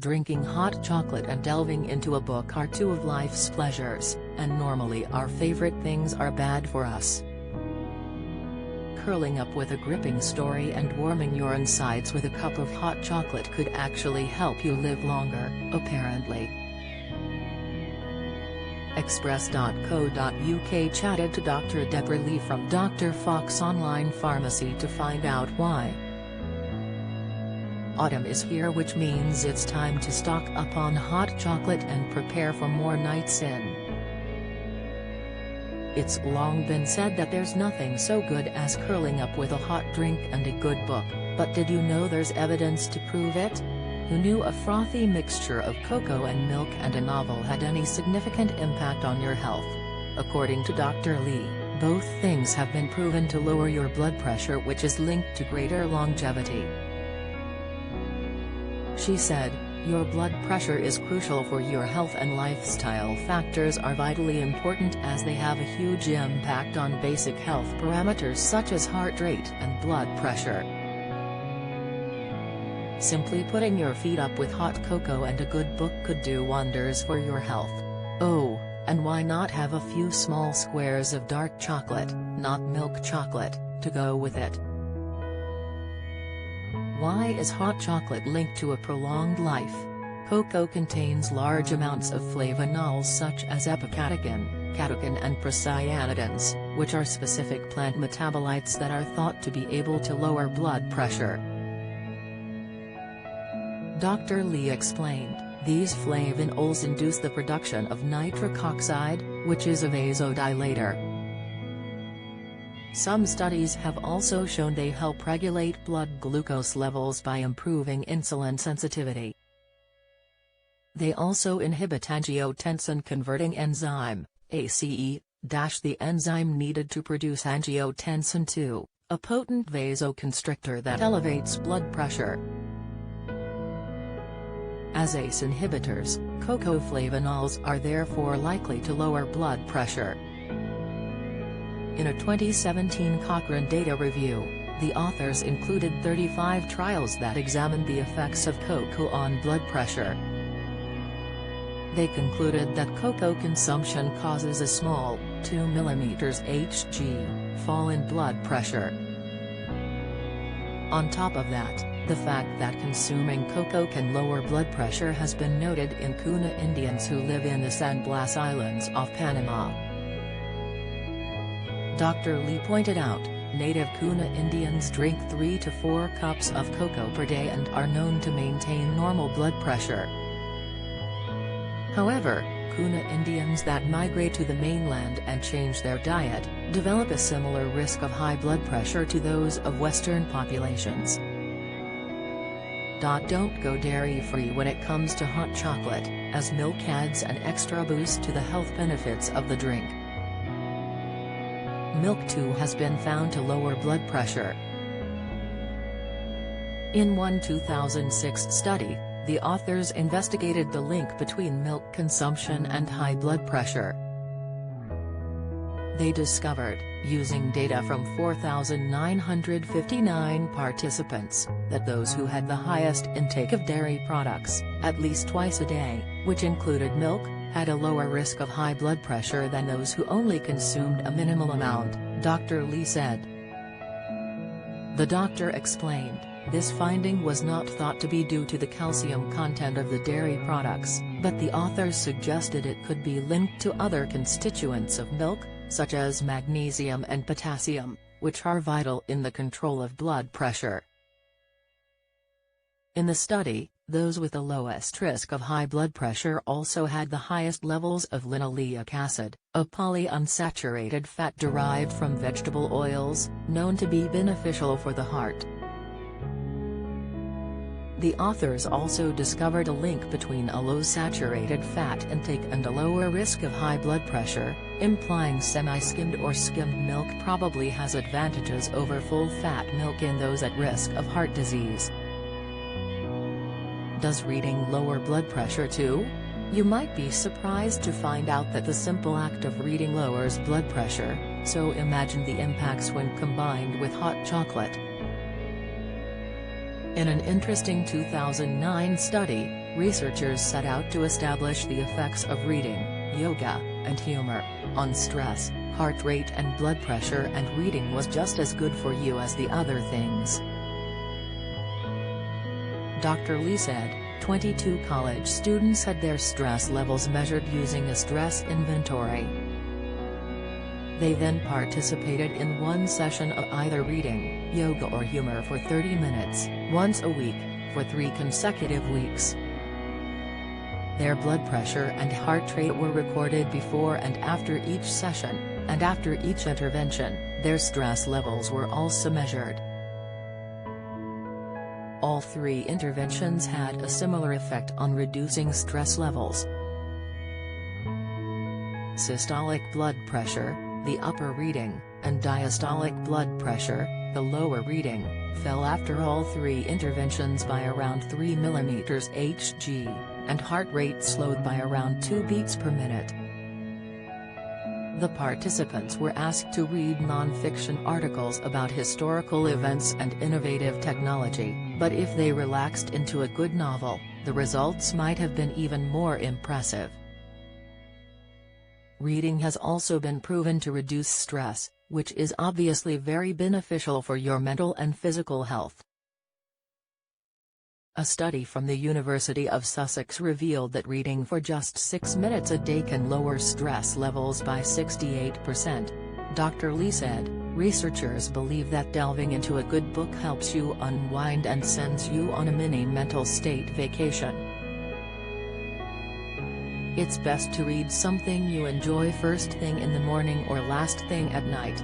drinking hot chocolate and delving into a book are two of life's pleasures, and normally our favorite things are bad for us. Curling up with a gripping story and warming your insides with a cup of hot chocolate could actually help you live longer, apparently. Express.co.uk chatted to Dr. Deborah Lee from Dr. Fox Online Pharmacy to find out why. Autumn is here, which means it's time to stock up on hot chocolate and prepare for more nights in. It's long been said that there's nothing so good as curling up with a hot drink and a good book, but did you know there's evidence to prove it? Who knew a frothy mixture of cocoa and milk and a novel had any significant impact on your health? According to Dr. Lee, both things have been proven to lower your blood pressure, which is linked to greater longevity. She said, "Your blood pressure is crucial for your health, and lifestyle factors are vitally important as they have a huge impact on basic health parameters such as heart rate and blood pressure. Simply putting your feet up with hot cocoa and a good book could do wonders for your health. Oh, and why not have a few small squares of dark chocolate, not milk chocolate, to go with it?" Why is hot chocolate linked to a prolonged life? Cocoa contains large amounts of flavonols such as epicatechin, catechin and procyanidins, which are specific plant metabolites that are thought to be able to lower blood pressure. Dr. Lee explained, these flavonols induce the production of nitric oxide, which is a vasodilator. Some studies have also shown they help regulate blood glucose levels by improving insulin sensitivity. They also inhibit angiotensin-converting enzyme, ACE, the enzyme needed to produce angiotensin II, a potent vasoconstrictor that elevates blood pressure. As ACE inhibitors, cocoa flavonols are therefore likely to lower blood pressure. In a 2017 Cochrane data review, the authors included 35 trials that examined the effects of cocoa on blood pressure. They concluded that cocoa consumption causes a small, 2 mm Hg, fall in blood pressure. On top of that, the fact that consuming cocoa can lower blood pressure has been noted in Kuna Indians who live in the San Blas Islands off Panama. Dr. Lee pointed out, native Kuna Indians drink 3 to 4 cups of cocoa per day and are known to maintain normal blood pressure. However, Kuna Indians that migrate to the mainland and change their diet, develop a similar risk of high blood pressure to those of Western populations. Don't go dairy-free when it comes to hot chocolate, as milk adds an extra boost to the health benefits of the drink. Milk too has been found to lower blood pressure. In one 2006 study, the authors investigated the link between milk consumption and high blood pressure. They discovered, using data from 4,959 participants, that those who had the highest intake of dairy products, at least twice a day, which included milk, had a lower risk of high blood pressure than those who only consumed a minimal amount, Dr. Lee said. The doctor explained, this finding was not thought to be due to the calcium content of the dairy products, but the authors suggested it could be linked to other constituents of milk, such as magnesium and potassium, which are vital in the control of blood pressure. In the study, those with the lowest risk of high blood pressure also had the highest levels of linoleic acid, a polyunsaturated fat derived from vegetable oils, known to be beneficial for the heart. The authors also discovered a link between a low saturated fat intake and a lower risk of high blood pressure, implying semi-skimmed or skimmed milk probably has advantages over full-fat milk in those at risk of heart disease. Does reading lower blood pressure too? You might be surprised to find out that the simple act of reading lowers blood pressure, so imagine the impacts when combined with hot chocolate. In an interesting 2009 study, researchers set out to establish the effects of reading, yoga, and humor on stress, heart rate and blood pressure, and reading was just as good for you as the other things. Dr. Lee said, 22 college students had their stress levels measured using a stress inventory. They then participated in one session of either reading, yoga or humor for 30 minutes, once a week, for 3 consecutive weeks. Their blood pressure and heart rate were recorded before and after each session, and after each intervention, their stress levels were also measured. All 3 interventions had a similar effect on reducing stress levels. Systolic blood pressure, the upper reading, and diastolic blood pressure, the lower reading, fell after all 3 interventions by around 3 mm Hg, and heart rate slowed by around 2 beats per minute. The participants were asked to read non-fiction articles about historical events and innovative technology, but if they relaxed into a good novel, the results might have been even more impressive. Reading has also been proven to reduce stress, which is obviously very beneficial for your mental and physical health. A study from the University of Sussex revealed that reading for just 6 minutes a day can lower stress levels by 68%. Dr. Lee said, researchers believe that delving into a good book helps you unwind and sends you on a mini mental state vacation. It's best to read something you enjoy first thing in the morning or last thing at night.